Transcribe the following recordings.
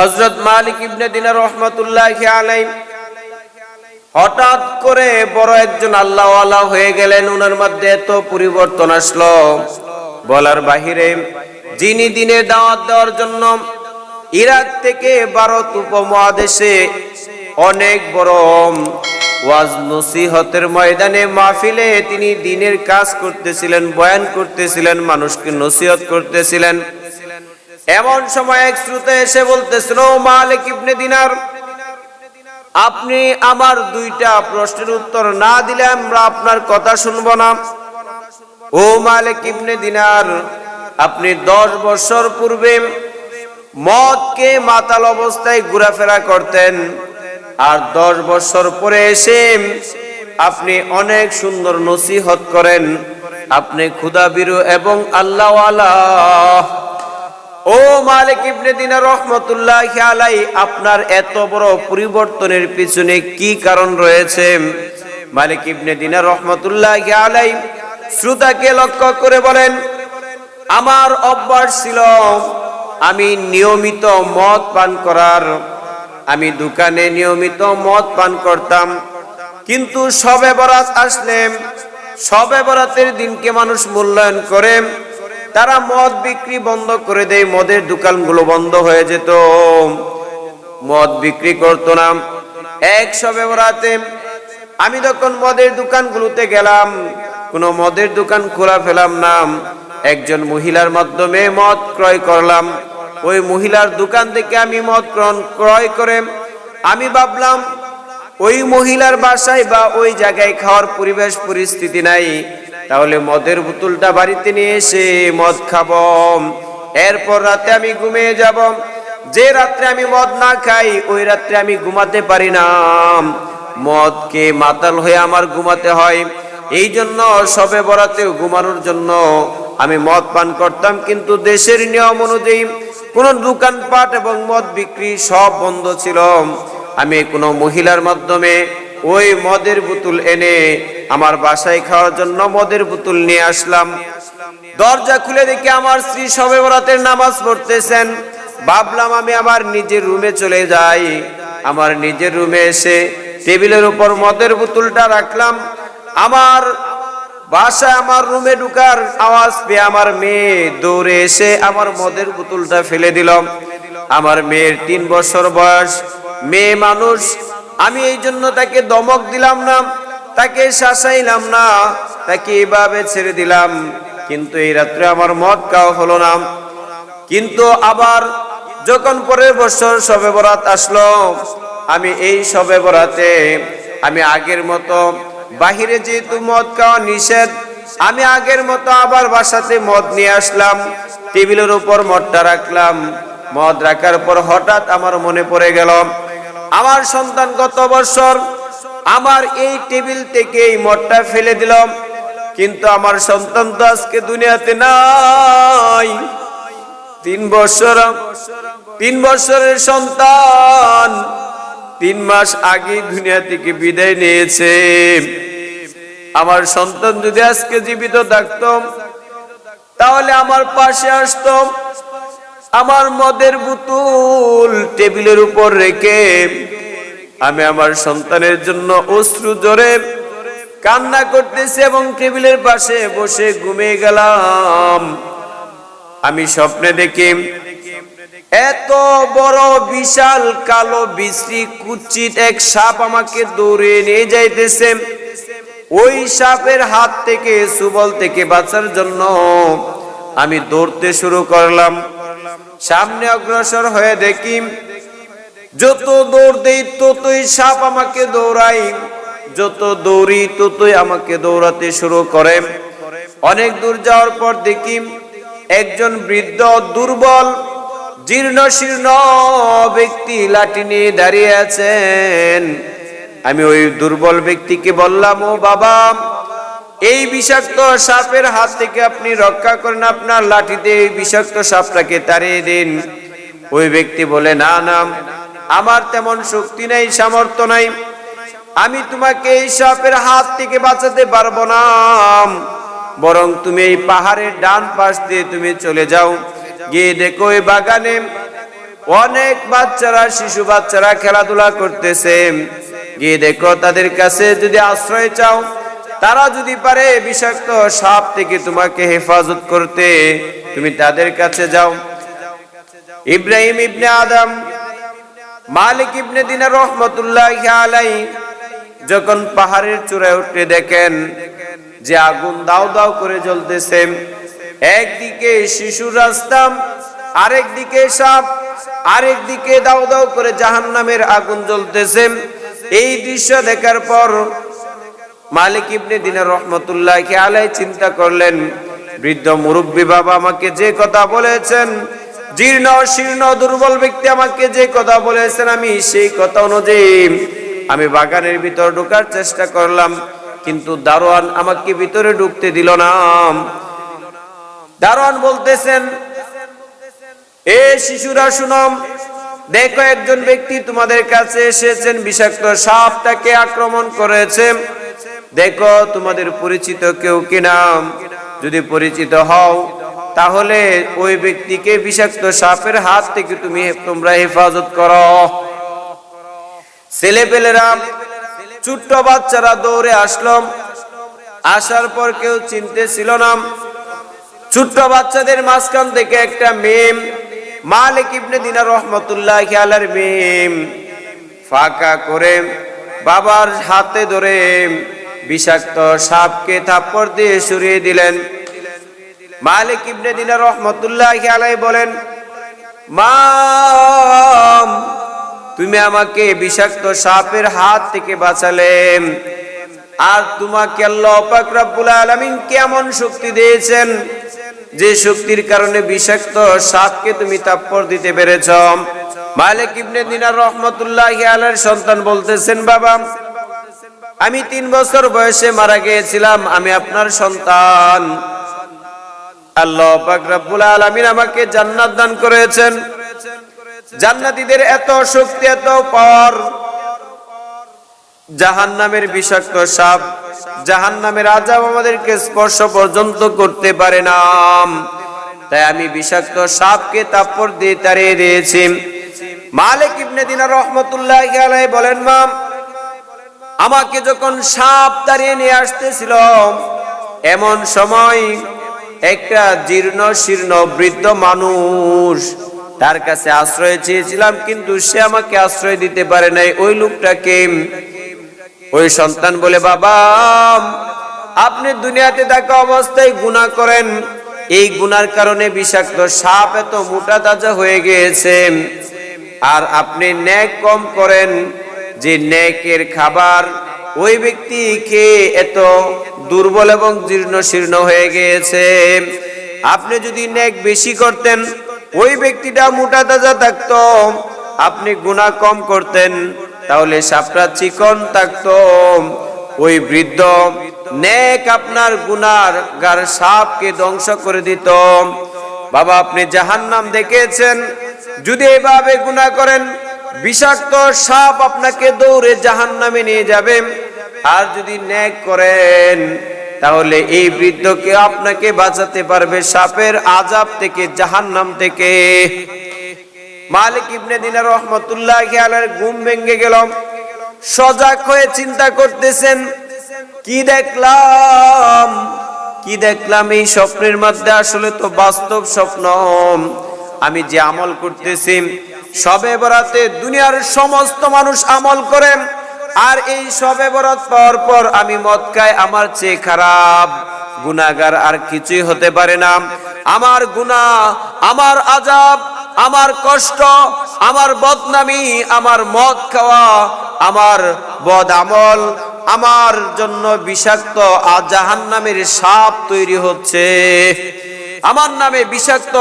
হযরত মালিক ইবনে দিনার রাহমাতুল্লাহি আলাইহি হঠাৎ করে বড় একজন আল্লাহওয়ালা হয়ে গেলেন। ওনার মধ্যে এত পরিবর্তন আসলো বলার বাহিরে। যিনি দিনের দাওয়াত দেওয়ার জন্য ইরাক থেকে ভারত উপমহাদেশে অনেক বড় ওয়াজ নসিহতের ময়দানে মাহফিলে তিনি দ্বীনের কাজ করতেছিলেন, বয়ান করতেছিলেন, মানুষকে নসিহত করতেছিলেন। এমন সময় এক শ্রোতা এসে বলতেছিল, ও মালিক ইবনে দিনার, আপনি আমার দুইটা প্রশ্নের উত্তর না দিলে আমরা আপনার কথা শুনবো না। ও মালিক ইবনে দিনার, আপনি 10 বছর পূর্বে মদকে মাতাল অবস্থায় ঘোরাফেরা করতেন, আর 10 বছর পরে এসে আপনি অনেক সুন্দর নসিহত করেন। আপনি ক্ষুধাবিরু এবং আল্লাহওয়ালা। ও মালিক ইবনে দিনার রাহমাতুল্লাহি আলাইহি, আপনার এত বড় পরিবর্তনের পিছনে কি কারণ রয়েছে? মালিক ইবনে দিনার রাহমাতুল্লাহি আলাইহি শ্রোতাকে লক্ষ্য করে বলেন, আমার অভ্যাস ছিল আমি নিয়মিত মদ পান করার। আমি দোকানে নিয়মিত মদ পান করতাম, কিন্তু শবে বরাত আসলে, শবে বরাতের দিনকে মানুষ মূল্যায়ন করে, তারা মদ বিক্রি বন্ধ করে দেয়, মদের দোকানগুলো বন্ধ হয়ে যেত, মদ বিক্রি করতো না। এক শবে বরাতে আমি যখন মদের দোকানগুলোতে গেলাম, কোনো মদের দোকান খোলা পেলাম না। একজন মহিলার মাধ্যমে মদ ক্রয় করলাম। ওই মহিলার দোকান থেকে আমি মদ ক্রয় করে আমি ভাবলাম ওই মহিলার বাসায় বা ওই জায়গায় খাওয়ার পরিবেশ পরিস্থিতি নাই, তাহলে মদের বোতলটা বাড়িতে নিয়ে এসে মদ খাবো। এরপর রাতে আমি ঘুমিয়ে যাব। যে রাত্রে আমি মদ না খাই ওই রাত্রে আমি ঘুমাতে পারি না, মদকে মাতাল হয়ে আমার ঘুমাতে হয়। এই জন্য শবে বরাতে ঘুমানোর জন্য আমি মদ পান করতাম, কিন্তু দেশের নিয়ম অনুযায়ী কোন দোকানপাট এবং মদ বিক্রি সব বন্ধ ছিল। আমি কোনো মহিলার মাধ্যমে ওই মদের বোতল এনে আমার বাসায় খাওয়ার জন্য মদের বোতল নিয়ে আসলাম। দরজা খুলে দেখি আমার স্ত্রী শবে বরাতের নামাজ পড়তেছেন। ভাবলাম আমি আমার নিজের রুমে চলে যাই। আমার নিজের রুমে এসে টেবিলের উপর মদের বোতলটা রাখলাম। আমার বাসায় আমার রুমে ঢুকার আওয়াজ পেয়ে আমার মেয়ে দৌড়ে এসে আমার মদের বোতলটা ফেলে দিল। আমার মেয়ের 3 বছর বয়স, মেয়ে মানুষ। আমি এই জন্য তাকে দমক দিলাম না, তাকে শাসাইলাম না, তাকে এইভাবে ছেড়ে দিলাম। কিন্তু এই রাত্রে আমার মদ খাওয়া হলো না। কিন্তু আবার যখন পরের বছর শবে বরাত আসলো, আমি এই শবে বরাতে আমি আগের মতো, বাহিরে যেহেতু মদ খাওয়া নিষেধ, আমি আগের মতো আবার বাসাতে মদ নিয়ে আসলাম। টেবিলের উপর মদটা রাখলাম। মদ রাখার পর হঠাৎ আমার মনে পড়ে গেল, আমার সন্তান গত বছর আমার এই টেবিল থেকে এই মদটা ফেলে দিল, কিন্তু আমার সন্তান তো আজকে দুনিয়াতে নাই। 3 বছরের সন্তান 3 মাস আগে দুনিয়া থেকে বিদায় নিয়েছে। আমার সন্তান যদি আজকে জীবিত থাকতো তাহলে আমার পাশে আসতো, আমার মদের বোতল টেবিলের উপর রেখে আমি আমার সন্তানের জন্য অশ্রু জোরে কান্না করতেছি এবং টেবিলের পাশে বসে ঘুমিয়ে গেলাম। আমি স্বপ্নে দেখি এত বড় বিশাল কালো বিশ্রী কুৎসিত এক সাপ আমাকে দৌড়ে নিয়ে যাইতেছে। ওই সাপের হাত থেকে, সুবল থেকে বাঁচার জন্য আমি দৌড়তে শুরু করলাম। সামনে অগ্রসর হয়ে দেখি যত দৌড় দেই ততই সাপ আমাকে দৌড়াই, যত দৌড়ি ততই আমাকে দৌড়াতে শুরু করে। অনেক দূর যাওয়ার পর দেখি একজন বৃদ্ধ দুর্বল জীর্ণ শীর্ণ ব্যক্তি লাঠি নিয়ে দাঁড়িয়ে আছেন। আমি ওই দুর্বল ব্যক্তিকে বললাম, ও বাবা, এই বিষাক্ত সাপের হাত থেকে আপনি রক্ষা করেন, আপনার লাঠিতে এই বিষাক্ত সাপটাকে তাড়িয়ে দিন। ওই ব্যক্তি বলে, না না, আমার তেমন শক্তি নাই, সামর্থ্য নাই, আমি তোমাকে এই সাপের হাত থেকে বাঁচাতে পারবো না। বরং তুমি এই পাহাড়ের ডান পাশ দিয়ে তুমি চলে যাও, গিয়ে দেখো এই বাগানে অনেক বাচ্চারা, শিশু বাচ্চারা খেলাধুলা করতেছে। গিয়ে দেখো তাদের কাছে যদি আশ্রয় চাও, তারা যদি পারে বিষাক্ত সাপ থেকে তোমাকে হেফাজত করতে, তুমি তাদের কাছে যাও। ইব্রাহিম ইবনে আদম, মালিক ইবনে দিনার রহমতুল্লাহি আলাইহি যখন পাহাড়ের চূড়ায় উঠে দেখেন যে আগুন দাউ দাউ করে জ্বলতেছে, একদিকে শিশুর রাস্তা, আরেকদিকে সাপ, আরেকদিকে দাউ দাউ করে জাহান্নামের আগুন জ্বলতেছে। এই দৃশ্য দেখার পর মালিক ইবনে দিনার রহমতুল্লাহি আলাইহি চিন্তা করলেন, বৃদ্ধ মুরব্বী বাবা আমাকে যে কথা বলেছেন, জীর্ণ শীর্ণ দুর্বল ব্যক্তি আমাকে যে কথা বলেছেন, আমি সেই কথা অনুযায়ী আমি বাগানের ভিতর ঢোকার চেষ্টা করলাম, কিন্তু দারোয়ান আমাকে ভিতরে ঢুকতে দিল না। দারোয়ান বলতেছেন, এ শিশুরা শুনো, দেখো একজন ব্যক্তি তোমাদের কাছে এসেছেন, বিষাক্ত সাপ তাকে আক্রমণ করেছে, দেখো তোমাদের পরিচিত কেউ কিনা, যদি পরিচিত হও তাহলে ওই ব্যক্তিকে বিষাক্ত সাপের হাত থেকে তোমরা হেফাজত করো। ছেলেপেলেরা, ছোট্ট বাচ্চারা দৌড়ে আসলো। আসার পর কেউ চিনতে ছিল না। ছোট্ট বাচ্চাদের মাঝখান থেকে একটা মেয়ে, মালিক ইবনে দিনার রহমতুল্লাহি আলাইহির মেয়ে, ফাঁকা করে বাবার হাতে ধরে বিষাক্ত সাপকে থাপ্পড় দিয়ে সরিয়ে দিলেন। মালিক ইবনে দিনার রহমতুল্লাহি আলাইহি বলেন, মা, তুমি আমাকে বিষাক্ত সাপের হাত থেকে বাঁচালে, আর তোমাকে আল্লাহ পাক রব্বুল আলামিন কেমন শক্তি দিয়েছেন যে শক্তির কারণে বিষাক্ত সাপকে তুমি থাপ্পড় দিতে পেরেছ। মালিক ইবনে দিনার রহমতুল্লাহি আলাইহির সন্তান বলতেছেন, বাবা, আমি 3 বছর বয়সে মারা গিয়েছিলাম, আমি আপনার সন্তান। আল্লাহ পাক রব্বুল আলামিন আমাকে জান্নাত দান করেছেন। জান্নাতীদের এত শক্তি, এত পাওয়ার, জাহান্নামের বিষাক্ত সাপ, জাহান্নামের আযাব আমাদেরকে স্পর্শ পর্যন্ত করতে পারে না। তাই আমি বিষাক্ত সাপকে থাপ্পড় দিয়ে তাড়িয়ে দিয়েছি। মালিক ইবনে দিনার রহমতুল্লাহি আলাইহি বলেন, মা, আমাকে যখন সাপ তাড়িয়ে নিয়ে আসতেছিল, এমন সময় একটা জীর্ণ শীর্ণ বৃদ্ধ মানুষ, তার কাছে আশ্রয় চেয়েছিলাম, কিন্তু সে আমাকে আশ্রয় দিতে পারে নাই। ওই লোকটাকে ওই সন্তান বলে, বাবা, আপনি দুনিয়াতে থাকা অবস্থায় গুনাহ করেন, এই গুনার কারণে বিষাক্ত সাপ এত মোটা তাজা হয়ে গিয়েছে, আর আপনি নেক কম করেন, যে নেকের খাবার ওই ব্যক্তি খেয়ে এত দুর্বল এবং জীর্ণ শীর্ণ হয়ে গিয়েছে। আপনি যদি নেক বেশি করতেন, ওই ব্যক্তিটা মোটা তাজা থাকতো, আপনি গুনাহ কম করতেন, তাহলে সাপটা চিকন থাকতো। ওই বৃদ্ধ নেক আপনার গুনাহগার সাপকে ধ্বংস করে দিত। বাবা, আপনি জাহান্নাম দেখেছেন, যদি এভাবে গুনাহ করেন, বিষাক্ত সাপ আপনাকে দৌড়ে জাহান্নামে নিয়ে যাবে। আর যদি নেক করেন, তাহলে এই বৃদ্ধকে আপনাকে বাঁচাতে পারবে সাপের আযাব থেকে, জাহান্নাম থেকে। মালিক ইবনে দিনার রহমতুল্লাহি আলাইহির ঘুম ভেঙে গেল। সজাগ হয়ে চিন্তা করতেছেন, কি দেখলাম, কি দেখলাম এই স্বপ্নের মধ্যে? আসলে তো বাস্তব স্বপ্ন। আমি যে আমল করতেছি, শবে বরাতে দুনিয়ার সমস্ত মানুষ আমল করে, আর এই শবে বরাত পাওয়ার পর আমি মদ খাই। আমার চেয়ে খারাপ গুনাহগার আর কিছুই হতে পারে না। আমার গুনাহ, আমার আযাব, আমার কষ্ট, আমার বদনামি, আমার মদ খাওয়া, আমার বদ আমল, আমার জন্য বিষাক্ত জাহান্নামের সাপ তৈরি হচ্ছে। আমার নামে বিষাক্ত,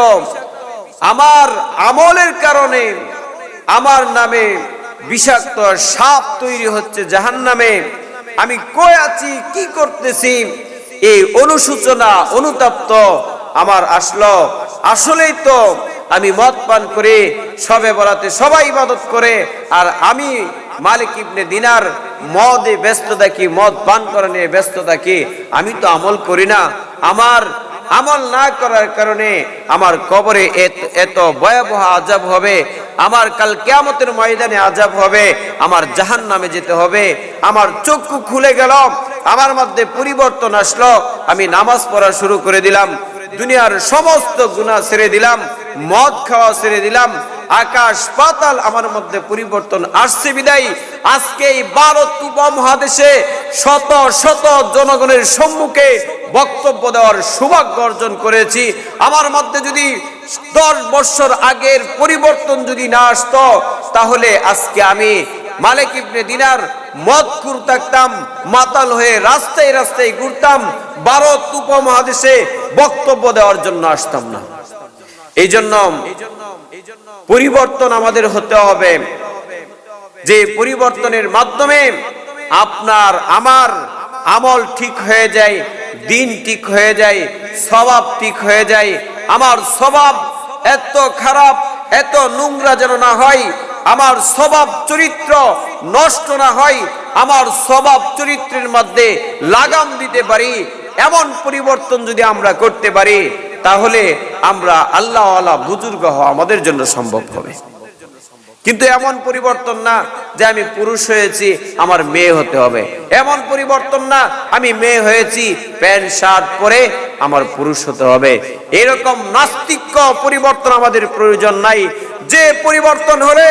আমার আমলের কারণে আমার নামে বিষাক্ত সাপ তৈরি হচ্ছে জাহান্নামে। আমি কই আছি, কি করতেছি, এই অনুশোচনা, অনুতপ্ত আমার আসলো। আসলেই তো আমি মদ পান করে শবে বরাতে সবাই ইবাদত করে, আর আমি মালিক ইবনে দিনার মদে ব্যস্ত থাকি, মদ পান করা নিয়ে ব্যস্ত থাকি। আমি তো আমল করি না। আমার আমল না করার কারণে আমার কবরে এত ভয়াবহ আযাব হবে। আমার কাল কিয়ামতের ময়দানে আযাব হবে, আমার জাহান্নামে যেতে হবে। আমার চক্ষু খুলে গেল, আমার মধ্যে পরিবর্তন আসলো, আমি নামাজ পড়া শুরু করে দিলাম, দুনিয়ার সমস্ত গুনাহ ছেড়ে দিলাম, মদ খাওয়া ছেড়ে দিলাম, আকাশ পাতাল আমার মধ্যে পরিবর্তন আসছে বিদায় আজকে এই ভারত উপমহাদেশে শত শত জনগণের সম্মুখে বক্তব্য দেওয়ার সৌভাগ্য অর্জন করেছি। আমার মধ্যে যদি 10 বছর আগের পরিবর্তন যদি না আসতো, তাহলে আজকে আমি মালিক ইবনে দিনার মদখুর থাকতাম, মাতাল হয়ে রাস্তায় রাস্তায় ঘুরতাম, ভারত উপমহাদেশে বক্তব্য দেওয়ার জন্য আসতাম না। এই জন্য পরিবর্তন আমাদের হতে হবে, যে পরিবর্তনের মাধ্যমে আপনার আমার আমল ঠিক হয়ে যায়, দিন ঠিক হয়ে যায়, স্বভাব ঠিক হয়ে যায়। আমার স্বভাব এত খারাপ, এত নোংরা যেন না হয়, আমার স্বভাব চরিত্র নষ্ট না হয়, আমার স্বভাব চরিত্রের মধ্যে লাগাম দিতে পারি, এমন পরিবর্তন যদি আমরা করতে পারি, তাহলে আমরা আল্লাহওয়ালা বুজুর্গ হওয়া আমাদের জন্য সম্ভব হবে। কিন্তু এমন পরিবর্তন না যে আমি পুরুষ হয়েছি আমার মেয়ে হতে হবে, এমন পরিবর্তন না আমি মেয়ে হয়েছি প্যান্ট শার্ট পরে আমার পুরুষ হতে হবে। এরকম নাস্তিক্য পরিবর্তন আমাদের প্রয়োজন নাই। যে পরিবর্তন হলে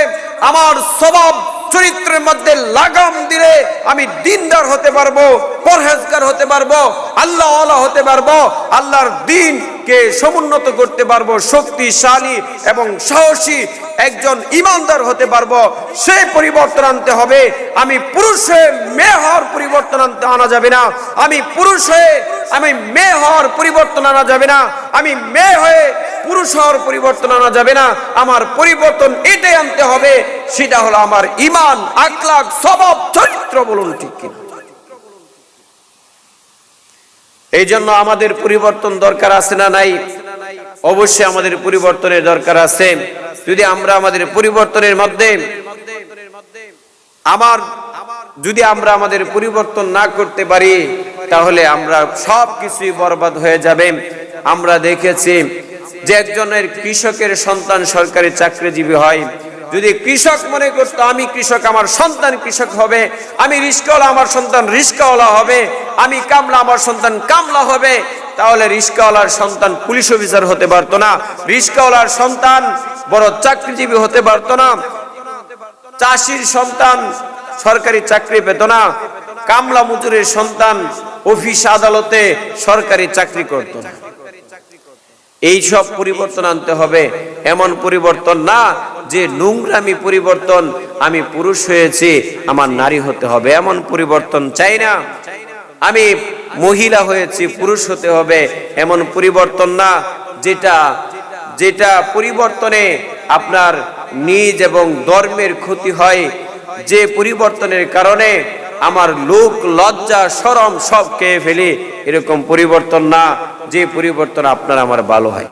আমার স্বভাব চরিত্রের মধ্যে লাগাম দিলে আমি দিনদার হতে পারবো, পরহেজগার হতে পারবো, আল্লাহওয়ালা হতে পারবো, আল্লাহর দ্বীনকে সমুন্নত করতে পারবো, শক্তিশালী এবং সাহসী একজন ইমানদার হতে পারবো। সেই পরিবর্তন আনতে হবে। আমি পুরুষ হয়ে মেয়ে হওয়ার পরিবর্তন আনা যাবে না, আমি পুরুষ হয়ে আমি মেয়ে হওয়ার পরিবর্তন আনা যাবে না, আমি মেয়ে হয়ে পুরুষ হওয়ার পরিবর্তন আনা যাবে না। আমার পরিবর্তন এটাই আনতে হবে, সেটা হলো আমার ঈমান, আখলাক, স্বভাব, চরিত্র। বলুন ঠিক কিনা? এই জন্য আমাদের পরিবর্তন দরকার আছে না নাই? অবশ্যই আমাদের পরিবর্তনের দরকার আছে। যদি আমরা আমাদের পরিবর্তনের মধ্যে আমরা আমাদের পরিবর্তন না করতে পারি, তাহলে আমরা সবকিছুই বরবাদ হয়ে যাবে। আমরা দেখেছি যে একজনের কৃষকের সন্তান সরকারি চাকরিজীবী হয়, যদি কৃষক মনে করতো আমি কৃষক, আমার সন্তান কৃষক হবে, আমি রিস্কাওয়ালা, আমার সন্তান রিস্কাওয়ালা হবে, আমি কামলা, আমার সন্তান কামলা হবে, তাহলে রিস্কাওয়ালার সন্তান পুলিশ অফিসার হতে পারতো না, রিস্কাওয়ালার সন্তান বড় চাকরিজীবী হতে পারতো না, চাষির সন্তান সরকারি চাকরি পেত না, কামলা মজুরের সন্তান অফিস আদালতে সরকারি চাকরি করত না। এই সব পরিবর্তন আনতে হবে। এমন পরিবর্তন না যে নোংরামি পরিবর্তন, আমি পুরুষ হয়েছি আমার নারী হতে হবে, এমন পরিবর্তন চাই না। আমি মহিলা হয়েছি পুরুষ হতে হবে, এমন পরিবর্তন না, যেটা পরিবর্তনে আপনার নিজ এবং ধর্মের ক্ষতি হয়, যে পরিবর্তনের কারণে আমার লোক লজ্জা শরম সব খেয়ে ফেলি, এরকম পরিবর্তন না, যে পরিবর্তন আপনার আমার ভালো হয়।